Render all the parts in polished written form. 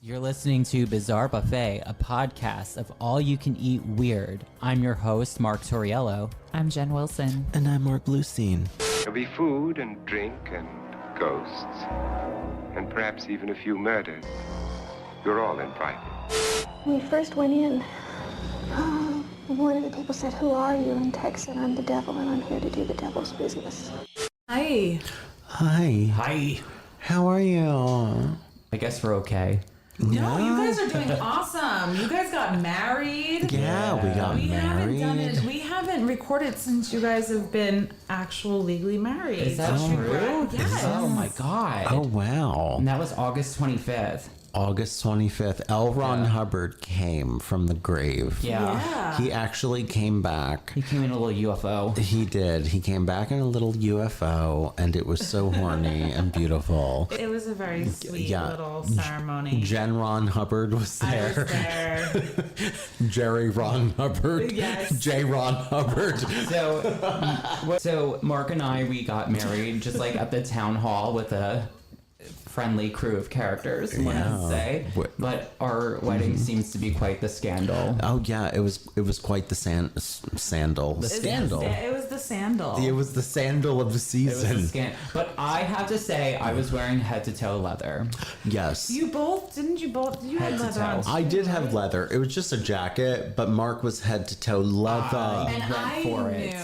You're listening to Bizarre Buffet, a podcast of all-you-can-eat weird. I'm your host, Mark Torriello. I'm Jen Wilson. And I'm Mark Bluestein. There'll be food and drink and ghosts, and perhaps even a few murders. You're all invited. When we first went in, one of the people said, "Who are you?" And Tex said, "I'm the devil, and I'm here to do the devil's business." Hi. Hi. Hi. How are you? I guess we're okay. No, you guys are doing awesome. You guys got married. Yeah, we got married. We haven't recorded since you guys have been legally married. Is that true? Yes. Oh my god. Oh, wow. And that was August 25th. August 25th, L. Ron Hubbard came from the grave. Yeah. He actually came back. He came in a little UFO. He did. He came back in a little UFO, and it was so horny and beautiful. It was a very sweet little ceremony. Jen Ron Hubbard was there. I was there. Jerry Ron Hubbard. Yes. J. Ron Hubbard. So Mark and I, we got married just like at the town hall with a friendly crew of characters, I want to say. But our wedding seems to be quite the scandal. Oh yeah, it was quite the sandal. The scandal. It was the sandal. It was the sandal of the season. But I have to say, I was wearing head to toe leather. Yes. You had Head to leather on. toe. I did have leather. It was just a jacket, but Mark was head to toe leather. And went for it.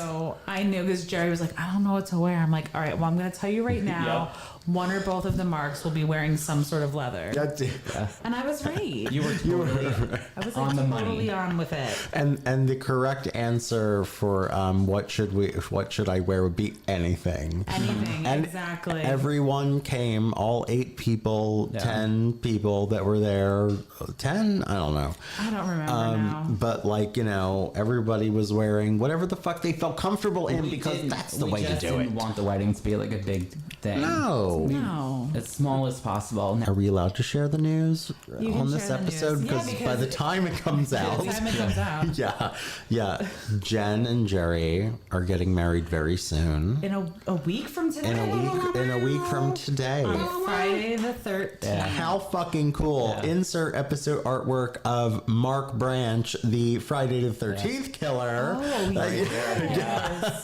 I knew because Jerry was like, I don't know what to wear. I'm like, all right, well, I'm going to tell you right now, one or both of the Marks will be wearing some sort of leather. And I was right. You were totally I was on the money. totally on with it. And the correct answer for what should I wear would be anything. Anything, And exactly. Everyone came, all 8 people, 10 people that were there. 10? I don't know. I don't remember now. But everybody was wearing whatever the fuck they felt comfortable in because that's the way to do We it. didn't want the wedding to be like a big thing. No. As small as possible. Are we allowed to share the news You can on this share the episode? news. Yeah, Because by because the time it comes out, By the time it comes out. yeah, Jen and Jerry are getting married very soon. In a week from today? In a week from today. On Friday the 13th. How fucking cool. Yeah. Insert episode artwork of Mark Branch, the Friday the 13th killer. Oh, yes.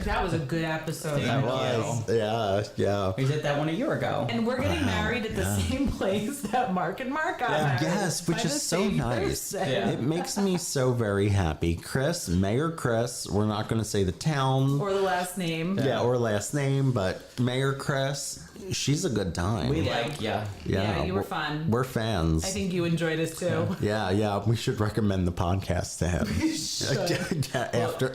That was a good episode. That was. Yeah. We did that one a year ago. And we're getting married at the same place that Mark and Mark got married. Yes, which By is the so same nice. person. Yeah. It makes me so very happy. Mayor Chris, we're not going to say the town. Or the last name. Yeah, or last name, but Mayor Chris, she's a good time. Yeah, you were fun. We're fans. I think you enjoyed us too. Yeah, we should recommend the podcast to him.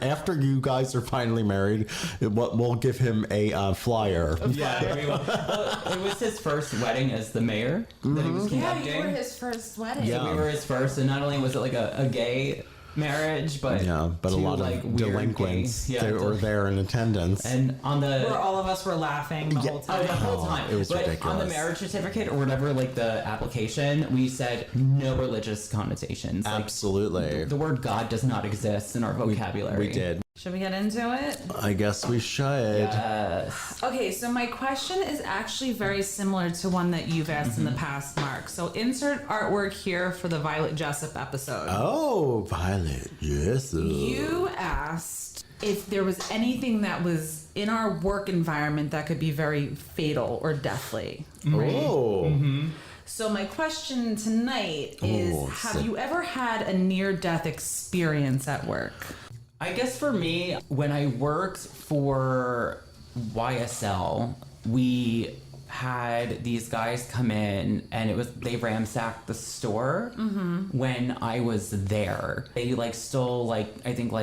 After you guys are finally married, we'll give him a flyer. Yeah, it was his first wedding as the mayor that he was conducting. Yeah, you were his first wedding. Yeah. We were his first, and not only was it like a gay marriage, but a two, lot like, of weird delinquents gays. that were there in attendance. And on the Where all of us were laughing the whole time. the whole time. It was but ridiculous. on the marriage certificate or whatever, like the application, we said no religious connotations. Like, Absolutely. the word God does not exist in our vocabulary. We did. Should we get into it? I guess we should. Okay, so my question is actually very similar to one that you've asked in the past, Mark. So insert artwork here for the Violet Jessup episode. Oh, Violet, yes. You asked if there was anything that was in our work environment that could be very fatal or deathly. Oh. So my question tonight is, have you ever had a near-death experience at work? I guess for me, when I worked for YSL, we had these guys come in and they ransacked the store when I was there. They stole I think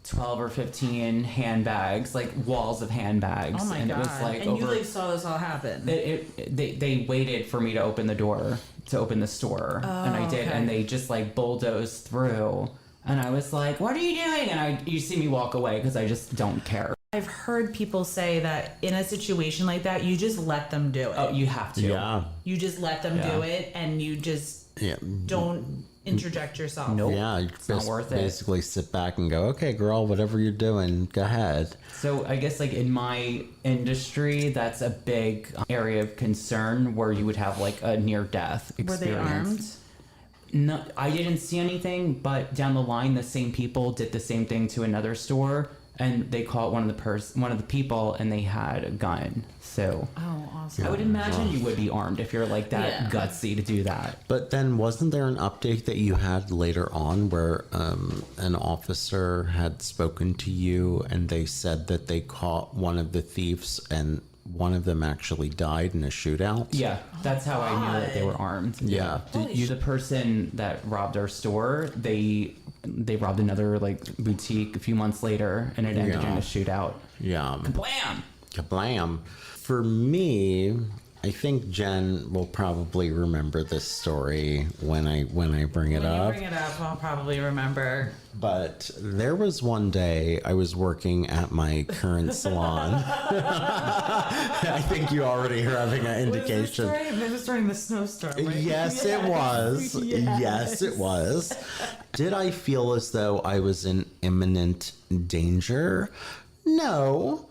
12 or 15 handbags, walls of handbags. Oh my and god! It was And you saw this all happen. They waited for me to open the door to open the store, and I did, and they just bulldozed through. And I was like, "What are you doing?" And you see me walk away because I just don't care. I've heard people say that in a situation like that, you just let them do it. Oh, you have to. Yeah. You just let them do it, and you just don't interject yourself. Nope. Yeah, you It's not just worth it. basically sit back and go, okay, girl, whatever you're doing, go ahead. So I guess like in my industry, that's a big area of concern where you would have like a near-death experience. Were they armed? No, I didn't see anything, but down the line, the same people did the same thing to another store, and they caught one of the people, and they had a gun. So Oh, awesome. I would imagine you would be armed if you're like that Yeah. gutsy to do that. But then wasn't there an update that you had later on where an officer had spoken to you and they said that they caught one of the thieves and one of them actually died in a shootout? Yeah, that's how I knew that they were armed. Yeah. The person that robbed our store, they robbed another like boutique a few months later, and it ended Yeah. in a shootout. Yeah. Blam! Kablam. For me, I think Jen will probably remember this story when I bring it When you up. bring it up, I'll probably remember. But there was one day I was working at my current salon. I think you already are having an indication. It was during the snowstorm, right? Yes, it was. Yes. Yes, it was. Did I feel as though I was in imminent danger? No,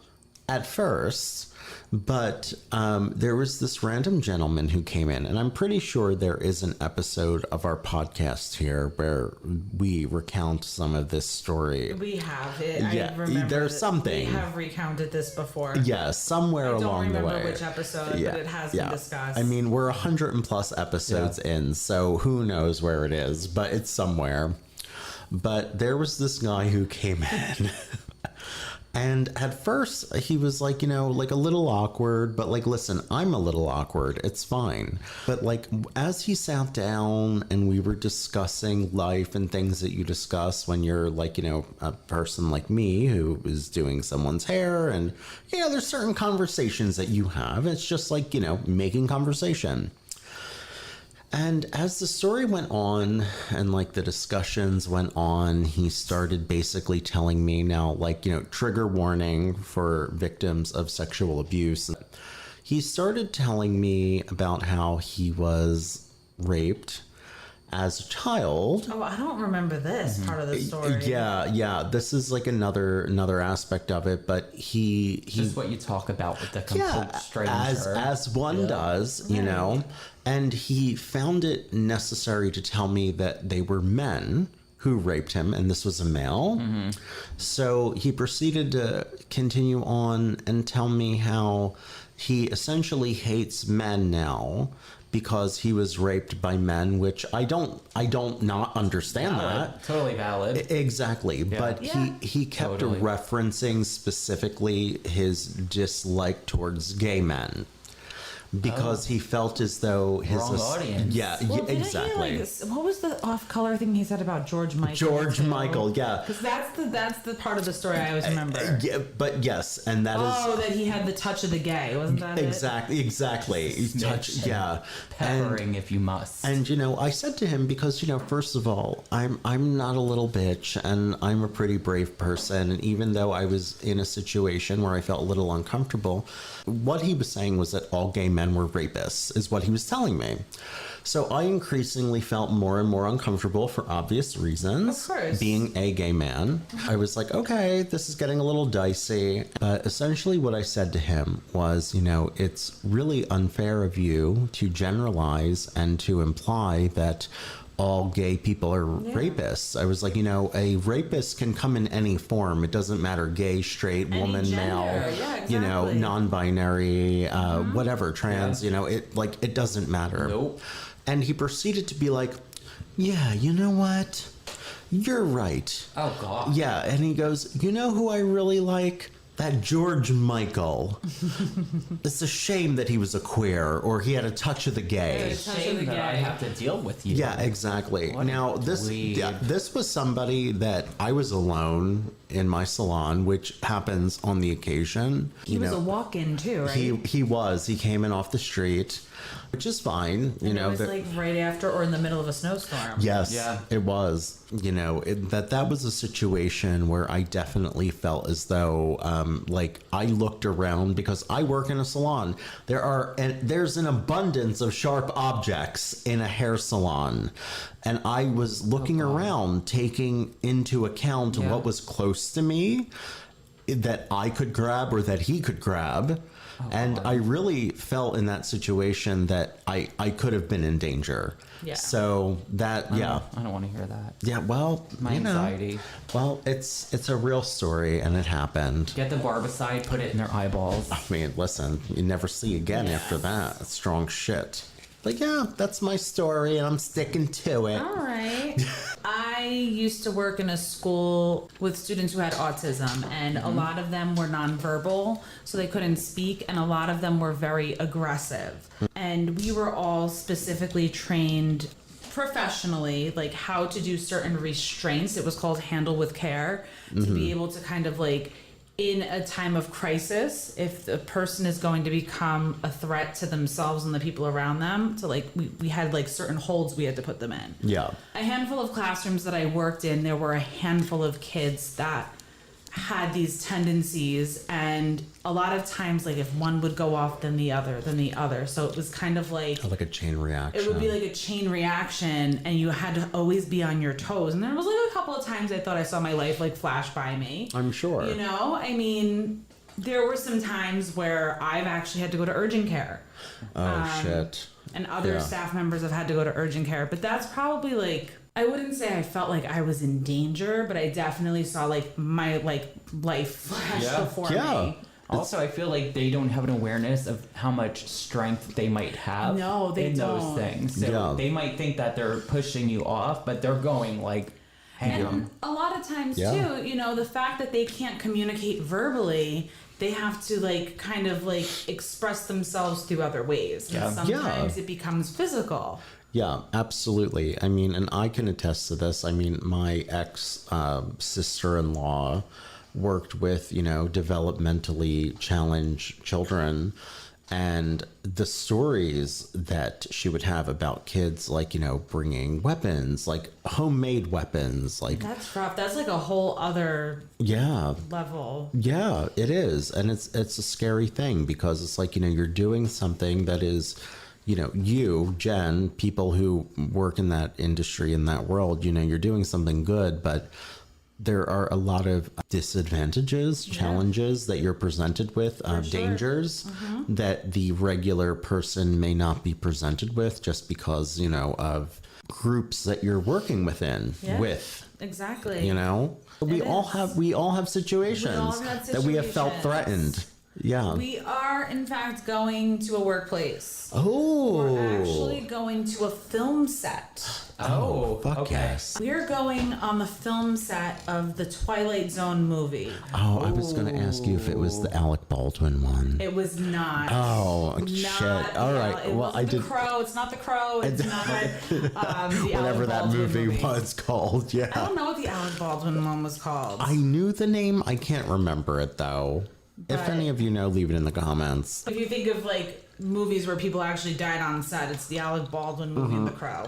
at first. But there was this random gentleman who came in, and I'm pretty sure there is an episode of our podcast here where we recount some of this story. We have it. Yeah, I remember there's that something. We have recounted this before. Yeah, somewhere I don't along the remember way. which episode, but it has been discussed. I mean, we're 100 and plus episodes in, so who knows where it is, but it's somewhere. But there was this guy who came in. And at first, he was like, like a little awkward, but like, listen, I'm a little awkward. It's fine. But like, as he sat down and we were discussing life and things that you discuss when you're like, a person like me who is doing someone's hair, and, there's certain conversations that you have. It's just like, making conversation. And as the story went on and like the discussions went on, he started basically telling me now, like, trigger warning for victims of sexual abuse. He started telling me about how he was raped as a child. Oh, I don't remember this part of the story. Yeah. This is like another aspect of it, but he Just what you talk about with the complete stranger. as one does, and he found it necessary to tell me that they were men who raped him, and this was a male. Mm-hmm. So he proceeded to continue on and tell me how he essentially hates men now because he was raped by men, which I don't not understand that. Totally valid. Exactly. But he kept Totally. referencing specifically his dislike towards gay men. Because he felt as though his Wrong audience. Yeah, Well, didn't exactly. you, what was the off-color thing he said about George Michael? George Michael, yeah. Because that's the part of the story I always remember. Yeah, but yes, and that is Oh, that he had the touch of the gay, wasn't that exactly. Touch, Snitch. yeah. Peppering if you must. And I said to him, because first of all, I'm not a little bitch, and I'm a pretty brave person, and even though I was in a situation where I felt a little uncomfortable, what he was saying was that all gay men were rapists, is what he was telling me. So I increasingly felt more and more uncomfortable for obvious reasons. Of course. Being a gay man, I was like, okay, this is getting a little dicey. But essentially what I said to him was, it's really unfair of you to generalize and to imply that all gay people are rapists. I was like, a rapist can come in any form. It doesn't matter, gay, straight, Any woman, gender. male, Yeah, exactly. non-binary, whatever, trans, it doesn't matter. Nope. And he proceeded to be like, yeah, you know what? You're right. Oh, God. Yeah, and he goes, you know who I really like? That George Michael. It's a shame that he was a queer or he had a touch of the gay. It's a shame that I have to deal with you. Yeah, exactly. What Now, a this dweeb. this was somebody that I was alone in my salon, which happens on the occasion. He was a walk-in too, right? He was. He came in off the street. which is fine. And it was like right after or in the middle of a snowstorm. Yes, Yeah. it was. That was a situation where I definitely felt as though, like, I looked around because I work in a salon. There's an abundance of sharp objects in a hair salon, and I was looking around, taking into account what was close to me that I could grab or that he could grab. And I really felt in that situation that I could have been in danger. Yeah. So that, I don't want to hear that. Yeah, well, My anxiety. Well, it's a real story and it happened. Get the barbicide, put it in their eyeballs. I mean, listen, you never see again after that. It's strong shit. But yeah, that's my story and I'm sticking to it. All right. I used to work in a school with students who had autism, and a lot of them were nonverbal, so they couldn't speak, and a lot of them were very aggressive. And we were all specifically trained professionally, like how to do certain restraints. It was called handle with care, to be able to kind of like, in a time of crisis, if the person is going to become a threat to themselves and the people around them, to like, we had like certain holds we had to put them in. Yeah. A handful of classrooms that I worked in, there were a handful of kids that had these tendencies, and a lot of times, like, if one would go off, then the other. So it was kind of like a chain reaction. it would be like a chain reaction, and you had to always be on your toes. And there was like a couple of times I thought I saw my life like flash by me. I'm sure. I mean, there were some times where I've actually had to go to urgent care. Oh, shit. And other staff members have had to go to urgent care. But that's probably like, I wouldn't say I felt like I was in danger, but I definitely saw like my life flash before me. Also, I feel like they don't have an awareness of how much strength they might have in those things. So they might think that they're pushing you off, but they're going like, and a lot of times too, the fact that they can't communicate verbally, they have to like kind of like express themselves through other ways. And sometimes it becomes physical. Yeah, absolutely. I mean, and I can attest to this. I mean, my ex sister-in-law worked with, developmentally challenged children, and the stories that she would have about kids, like, bringing weapons, like homemade weapons, like that's rough. That's like a whole other level. Yeah, it is. And it's a scary thing because it's like, you're doing something that is, you, Jen, people who work in that industry, in that world, you're doing something good, but there are a lot of disadvantages, challenges that you're presented with, dangers that the regular person may not be presented with just because, of groups that you're working with. Exactly. We all have situations that we have felt threatened. Yeah. We are, in fact, going to a workplace. Oh. We're actually going to a film set. Oh, fuck yes. We're going on the film set of the Twilight Zone movie. Oh, I was going to ask you if it was the Alec Baldwin one. It was not. Oh, shit. All right. Well, I did. Crow. It's not the Crow. It's not the whatever that movie was called. Yeah. I don't know what the Alec Baldwin one was called. I knew the name. I can't remember it though. But if any of you know, leave it in the comments. If you think of like movies where people actually died on set, it's the Alec Baldwin movie and The Crow.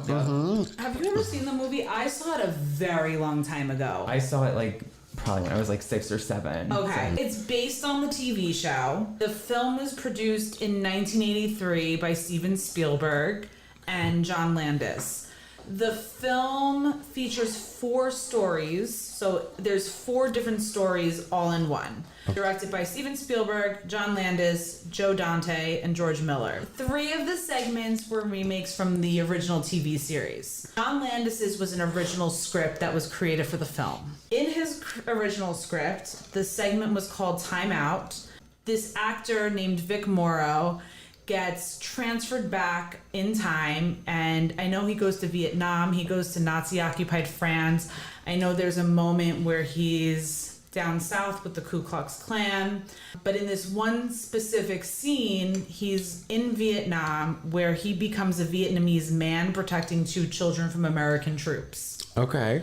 Have you ever seen the movie? I saw it a very long time ago. I saw it like probably when I was like 6 or 7. Okay. So. It's based on the TV show. The film was produced in 1983 by Steven Spielberg and John Landis. The film features 4 stories, so there's 4 different stories all in one. Directed by Steven Spielberg, John Landis, Joe Dante, and George Miller. 3 of the segments were remakes from the original TV series. John Landis's was an original script that was created for the film. In his original script, the segment was called Time Out. This actor named Vic Morrow gets transferred back in time, and I know he goes to Vietnam, he goes to Nazi-occupied France. I know there's a moment where he's down south with the Ku Klux Klan, but in this one specific scene, he's in Vietnam where he becomes a Vietnamese man protecting 2 children from American troops. Okay.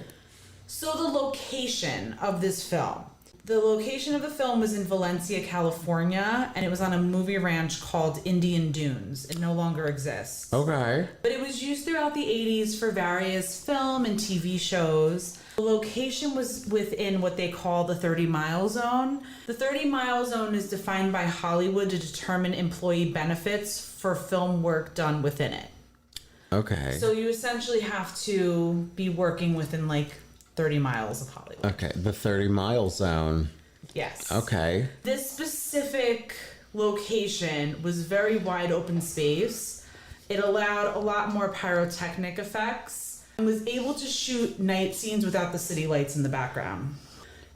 So the location of this film, The location of the film was in Valencia, California, and it was on a movie ranch called Indian Dunes. It no longer exists. Okay. But it was used throughout the 80s for various film and TV shows. The location was within what they call the 30-mile zone. The 30-mile zone is defined by Hollywood to determine employee benefits for film work done within it. Okay. So you essentially have to be working within like 30 miles of Hollywood. Okay, the 30-mile zone. Yes. Okay. This specific location was very wide open space. It allowed a lot more pyrotechnic effects and was able to shoot night scenes without the city lights in the background.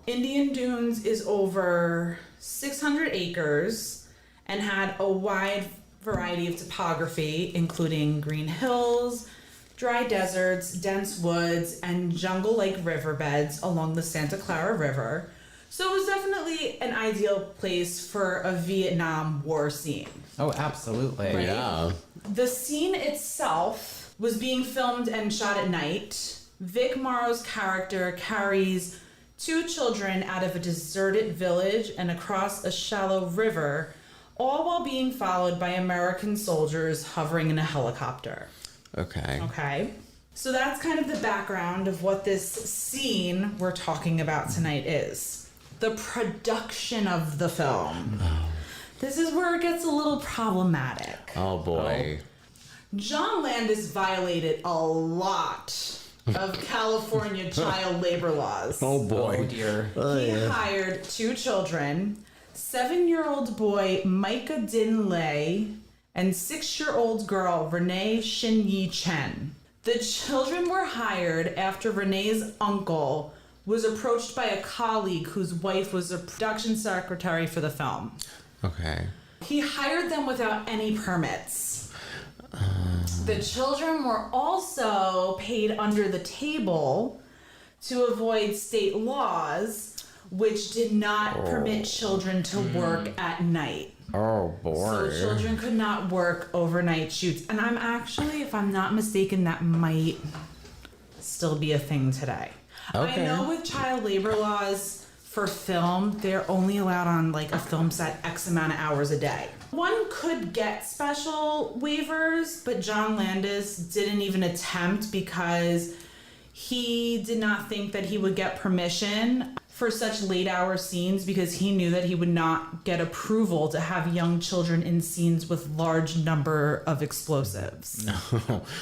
Indian Dunes is over 600 acres and had a wide variety of topography, including green hills, dry deserts, dense woods, and jungle-like riverbeds along the Santa Clara River. So it was definitely an ideal place for a Vietnam War scene. Oh, absolutely. Right? Yeah. The scene itself was being filmed and shot at night. Vic Morrow's character carries 2 children out of a deserted village and across a shallow river, all while being followed by American soldiers hovering in a helicopter. Okay. Okay. So that's kind of the background of what this scene we're talking about tonight is. The production of the film. This is where it gets a little problematic. Oh boy. John Landis violated a lot of California child labor laws. Oh boy. Oh dear. He hired 2 children, 7-year-old boy Micah Din Lei and 6-year-old girl Renee Shin Yi Chen. The children were hired after Renee's uncle was approached by a colleague whose wife was a production secretary for the film. Okay. He hired them without any permits. The children were also paid under the table to avoid state laws, which did not permit children to work at night. Oh boy. So children could not work overnight shoots. And I'm actually, if I'm not mistaken, that might still be a thing today. Okay. I know with child labor laws for film, they're only allowed on like a film set X amount of hours a day. One could get special waivers, but John Landis didn't even attempt because he did not think that he would get permission for such late hour scenes because he knew that he would not get approval to have young children in scenes with large number of explosives.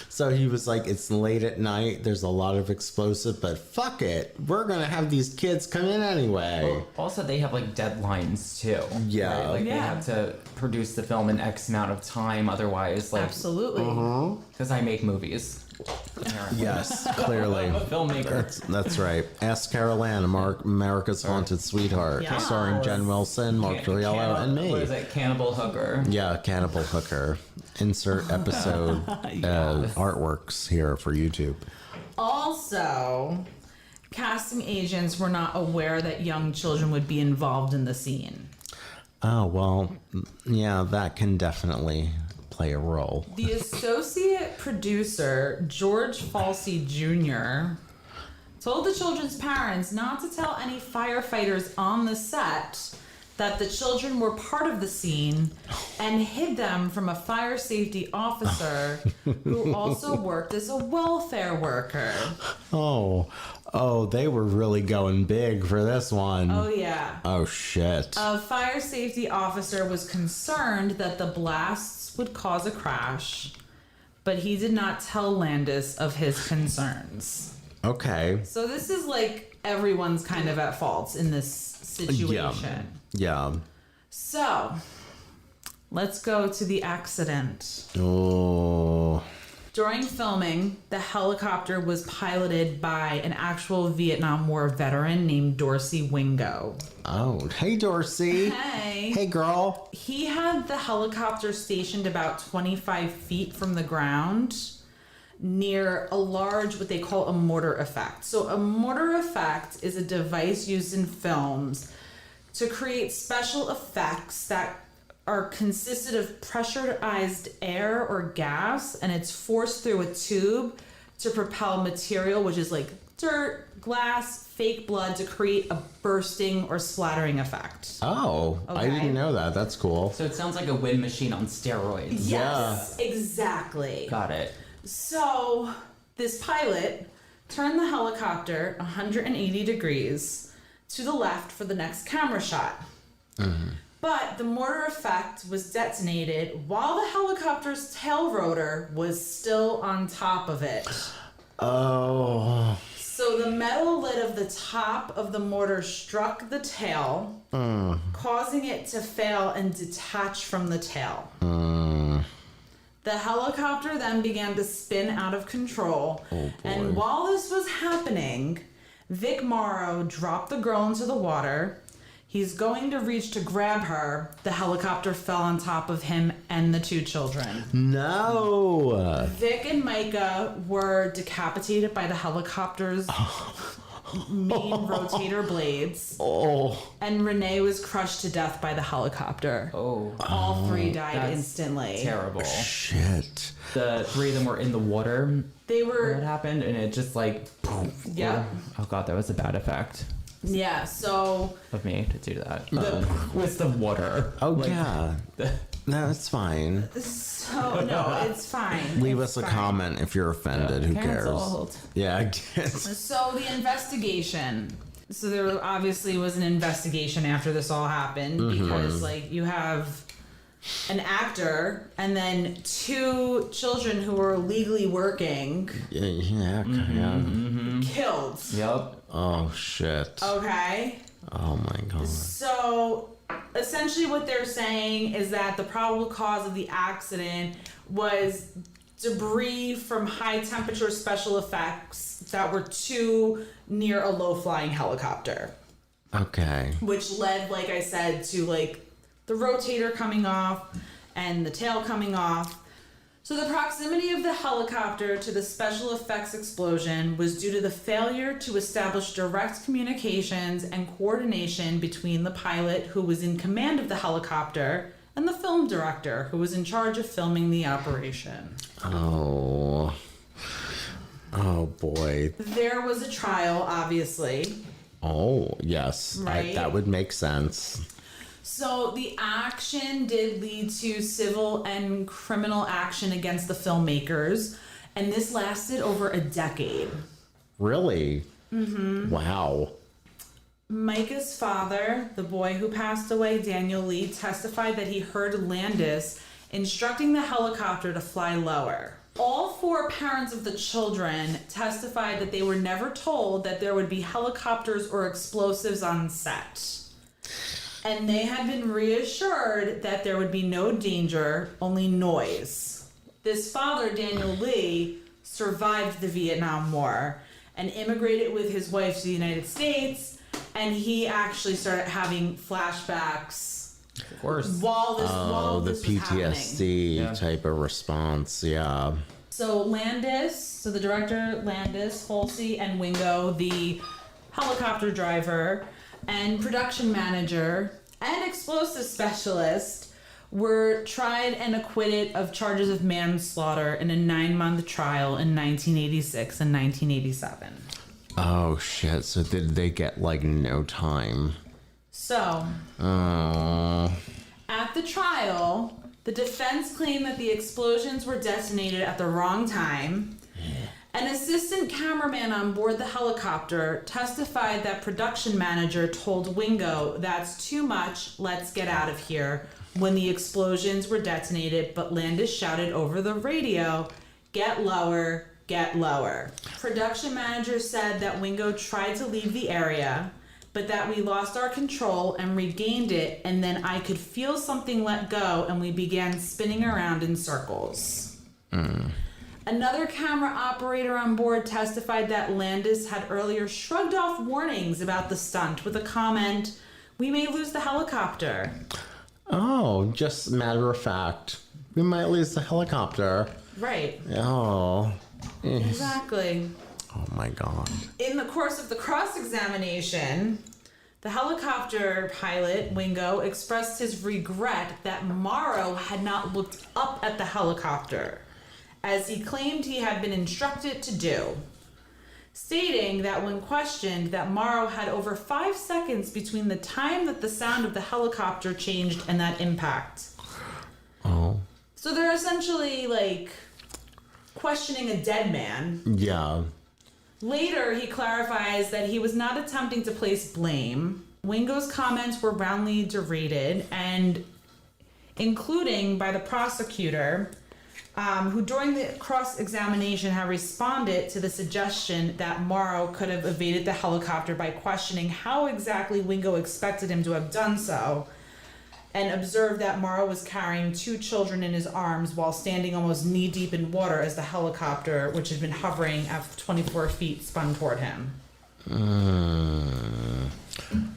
So he was like, it's late at night, there's a lot of explosive, but fuck it, we're gonna have these kids come in anyway. Well, also, they have like deadlines too. Yeah. Right? Like they Yeah. have to produce the film in X amount of time. Otherwise, like, Absolutely. because I make movies. Apparently. Yes, clearly. I'm a filmmaker. That's right. Ask Carol Ann, America's Haunted Sweetheart, Yeah. starring Jen Wilson, Mark Turriello, and me. What is it? Cannibal Hooker. Yeah, Cannibal Hooker. Insert episode artworks here for YouTube. Also, casting agents were not aware that young children would be involved in the scene. Oh, well, yeah, that can definitely play a role. The associate producer, George Falsey Jr., told the children's parents not to tell any firefighters on the set that the children were part of the scene and hid them from a fire safety officer who also worked as a welfare worker. Oh, they were really going big for this one. Oh, yeah. Oh, shit. A fire safety officer was concerned that the blasts would cause a crash, but he did not tell Landis of his concerns. Okay. So this is like everyone's kind of at fault in this situation. Yeah. So let's go to the accident. Oh. During filming, the helicopter was piloted by an actual Vietnam War veteran named Dorsey Wingo. Oh, hey, Dorsey. Hey. Hey, girl. He had the helicopter stationed about 25 feet from the ground near a large, what they call a mortar effect. So a mortar effect is a device used in films to create special effects that are consisted of pressurized air or gas, and it's forced through a tube to propel material, which is like dirt, glass, fake blood, to create a bursting or splattering effect. Oh, I Okay. didn't know that. That's cool. So it sounds like a wind machine on steroids. Yes, exactly. Got it. So this pilot turned the helicopter 180 degrees to the left for the next camera shot. But the mortar effect was detonated while the helicopter's tail rotor was still on top of it. Oh. So the metal lid of the top of the mortar struck the tail, causing it to fail and detach from the tail. The helicopter then began to spin out of control. Oh, boy. And while this was happening, Vic Morrow dropped the girl into the water. He's going to reach to grab her. The helicopter fell on top of him and the two children. No. Vic and Micah were decapitated by the helicopter's main rotator blades. Oh. And Renee was crushed to death by the helicopter. Oh, All three died that's instantly. terrible. Shit. The three of them were in the water They when it were, happened, and it just like, yeah. oh god, that was a bad effect Yeah, so of me to do that. With the water. Oh, Like, yeah. No, it's fine. no, it's fine. Leave It's us a fine. comment if you're offended. Who Canceled. cares? Yeah, I guess. So the investigation. So there obviously was an investigation after this all happened because like you have an actor and then two children who were illegally working Yeah. killed. Yep. Oh, shit. Okay. Oh, my God. So essentially what they're saying is that the probable cause of the accident was debris from high temperature special effects that were too near a low flying helicopter, Okay. which led, like I said, to like the rotator coming off and the tail coming off. So the proximity of the helicopter to the special effects explosion was due to the failure to establish direct communications and coordination between the pilot who was in command of the helicopter and the film director who was in charge of filming the operation. Oh. Oh, boy. There was a trial, obviously. Oh, yes. Right. That would make sense. So the action did lead to civil and criminal action against the filmmakers, and this lasted over a decade. Really? Mm-hmm. Wow. Micah's father, the boy who passed away, Daniel Lee, testified that he heard Landis instructing the helicopter to fly lower. All four parents of the children testified that they were never told that there would be helicopters or explosives on set. And they had been reassured that there would be no danger, only noise. This father, Daniel Lee, survived the Vietnam War and immigrated with his wife to the United States, and he actually started having flashbacks Of course. while this The was happening. PTSD type of response. Yeah. So Landis, so the director Landis, Halsey, and Wingo, the helicopter driver, and production manager and explosive specialist were tried and acquitted of charges of manslaughter in a 9-month trial in 1986 and 1987. Oh, shit. So did they get, like, no time? So, Oh. at the trial, the defense claimed that the explosions were detonated at the wrong time. An assistant cameraman on board the helicopter testified that production manager told Wingo, "That's too much, let's get out of here," when the explosions were detonated, but Landis shouted over the radio, "Get lower, get lower." Production manager said that Wingo tried to leave the area, but that we lost our control and regained it, and then I could feel something let go and we began spinning around in circles. Another camera operator on board testified that Landis had earlier shrugged off warnings about the stunt with a comment, "We may lose the helicopter." Oh, just matter of fact. We might lose the helicopter. Right, Oh. exactly. Oh, my God. In the course of the cross-examination, the helicopter pilot, Wingo, expressed his regret that Morrow had not looked up at the helicopter, as he claimed he had been instructed to do, stating that when questioned that Morrow had over 5 seconds between the time that the sound of the helicopter changed and that impact. Oh. So they're essentially like questioning a dead man. Yeah. Later, he clarifies that he was not attempting to place blame. Wingo's comments were roundly derided, and including by the prosecutor, who during the cross-examination had responded to the suggestion that Morrow could have evaded the helicopter by questioning how exactly Wingo expected him to have done so, and observed that Morrow was carrying 2 children in his arms while standing almost knee-deep in water as the helicopter, which had been hovering at 24 feet, spun toward him.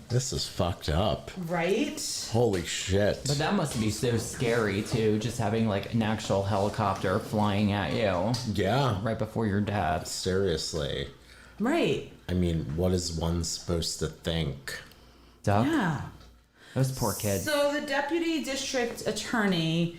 This is fucked up. Right? Holy shit. But that must be so scary too, just having like an actual helicopter flying at you Yeah. right before your death. Seriously. Right. I mean, what is one supposed to think? Duck. Yeah. Those poor kids. So the deputy district attorney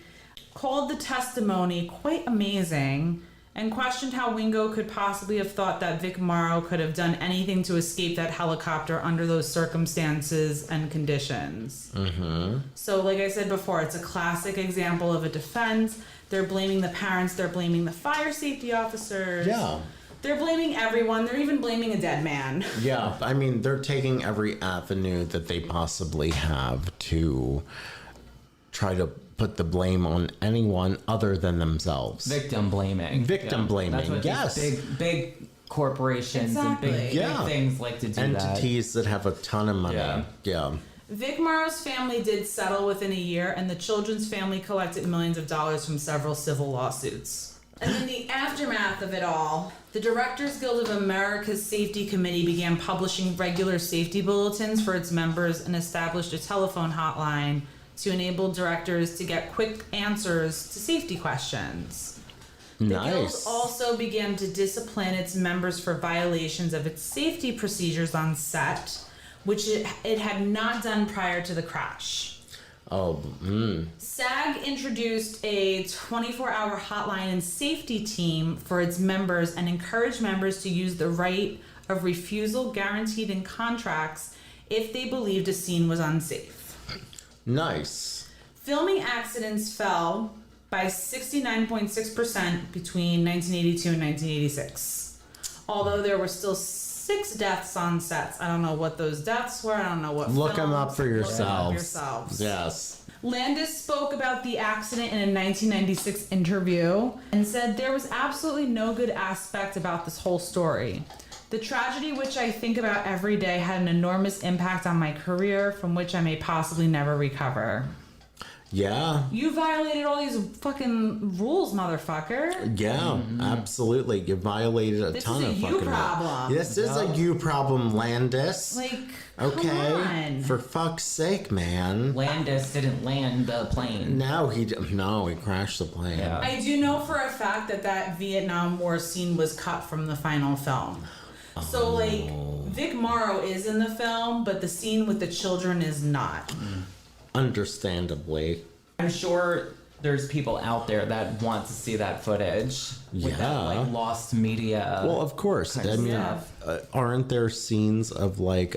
called the testimony quite amazing and questioned how Wingo could possibly have thought that Vic Morrow could have done anything to escape that helicopter under those circumstances and conditions. Mm-hmm. So like I said before, it's a classic example of a defense. They're blaming the parents. They're blaming the fire safety officers. Yeah. They're blaming everyone. They're even blaming a dead man. Yeah. I mean, they're taking every avenue that they possibly have to try to put the blame on anyone other than themselves. Victim blaming. Victim blaming, That's what yes. these big corporations Exactly. and big Yeah. things like to do Entities that have a ton of money. Yeah. Yeah. Vic Morrow's family did settle within a year, and the children's family collected millions of dollars from several civil lawsuits. And in the aftermath of it all, the Directors Guild of America's Safety Committee began publishing regular safety bulletins for its members and established a telephone hotline to enable directors to get quick answers to safety questions. The guild Nice. also began to discipline its members for violations of its safety procedures on set, which it had not done prior to the crash. Oh, SAG introduced a 24-hour hotline and safety team for its members and encouraged members to use the right of refusal guaranteed in contracts if they believed a scene was unsafe. nice. Filming accidents fell by 69.6% between 1982 and 1986. Although there were still 6 deaths on sets. I don't know what those deaths were. I don't know what Look them films. up for Look 'em up yourselves. yourselves. Yes. Landis spoke about the accident in a 1996 interview and said there was absolutely no good aspect about this whole story. The tragedy, which I think about every day, had an enormous impact on my career from which I may possibly never recover. Yeah. You violated all these fucking rules, motherfucker. Yeah, absolutely. You violated a This ton is a of you fucking. problem. This is a you problem, Landis. Like, okay, come on. for fuck's sake, man. Landis didn't land the plane. No, he crashed the plane. Yeah. I do know for a fact that that Vietnam War scene was cut from the final film. So, like, Vic Morrow is in the film, but the scene with the children is not. Understandably. I'm sure there's people out there that want to see that footage. With that, Yeah. like, lost media. Well, of course. kind I of mean, stuff. aren't there scenes of like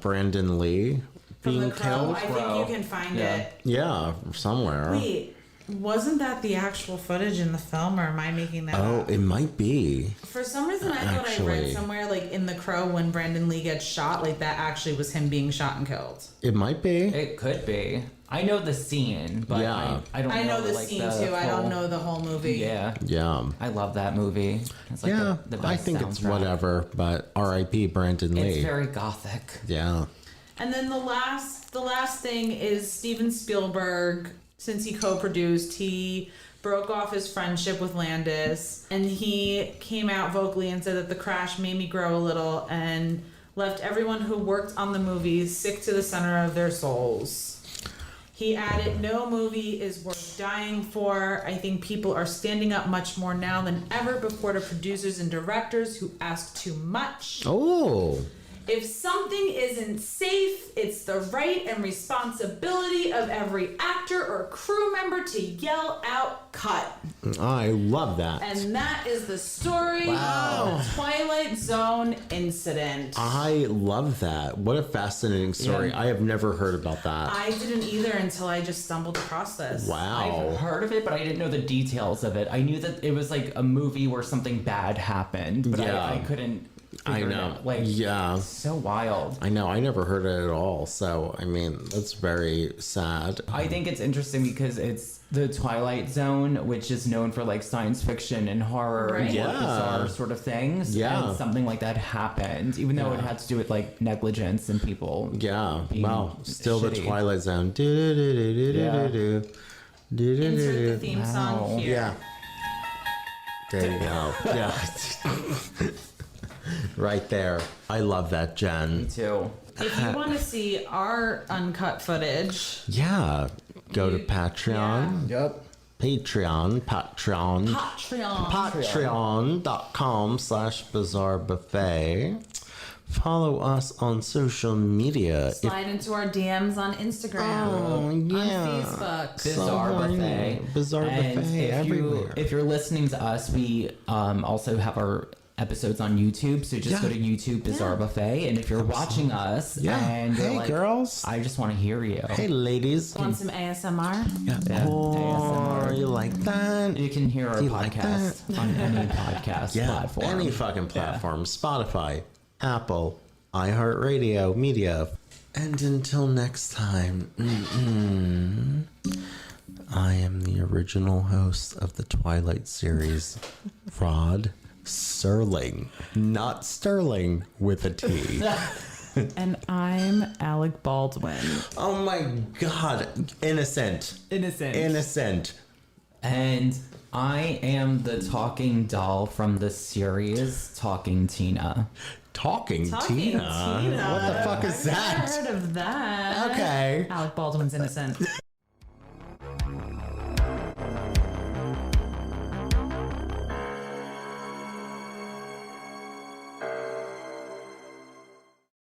Brandon Lee From being the Crow, killed? I think Crow. you can find Yeah. it. Yeah, somewhere. Wait, wasn't that the actual footage in the film, or am I making that Oh, up? it might be. For some reason, I thought I read Actually. somewhere, like, in The Crow, when Brandon Lee gets shot, like, that actually was him being shot and killed. It might be. It could be. I know the scene, but Yeah. I don't I know the like, scene, too. I don't know the whole movie. Yeah. Yeah. I love that movie. It's like Yeah, the best I think it's soundtrack. whatever, but R.I.P. Brandon Lee. It's very gothic. Yeah. And then the last thing is Steven Spielberg, since he co-produced, he broke off his friendship with Landis, and he came out vocally and said that the crash made me grow a little and left everyone who worked on the movie sick to the center of their souls. He added, "No movie is worth dying for. I think people are standing up much more now than ever before to producers and directors who ask too much. Oh. If something isn't safe, it's the right and responsibility of every actor or crew member to yell out, cut. I love that. And that is the story of the Twilight Zone incident. I love that. What a fascinating story. Yeah. I have never heard about that. I didn't either until I just stumbled across this. Wow. I've heard of it, but I didn't know the details of it. I knew that it was like a movie where something bad happened, but Yeah. I couldn't I figure it know. out. Like, Yeah. so wild. I know. I never heard it at all. So, I mean, that's very sad. I think it's interesting because it's the Twilight Zone, which is known for like science fiction and horror and Yeah. bizarre sort of things. Yeah. And something like that happened, even though it had to do with like negligence and people. Yeah. being Wow. Still the shitty. Twilight Zone. Insert the theme song here. Yeah. There you go. Yeah. Right there. I love that, Jen. Too. If you want to see our uncut footage, Yeah. Go to Patreon. Yep. Patreon. Patreon. Patreon.com/Bizarre Buffet. Follow us on social media. Slide into our DMs on Instagram, Oh, yeah. on Facebook. Bizarre Buffet. Bizarre And Buffet everywhere. if you're listening to us, we also have our episodes on YouTube. So just Yeah. go to YouTube Bizarre Buffet. And if you're watching us and you're Hey, like, girls. I just want to hear you. Hey, ladies. Want some ASMR? Yeah, Oh, ASMR. you like that? You can hear our You like podcast on any podcast platform. Any fucking platform. Spotify, Apple, iHeartRadio, Media. And until next time, I am the original host of the Twilight series, Rod Serling. Not Sterling with a T. And I'm Alec Baldwin. Oh my God. Innocent. Innocent. And I am the talking doll from the series Talking Tina. Talking Tina? Tina. What the fuck is I've that? never heard of that. Okay. Alec Baldwin's innocent.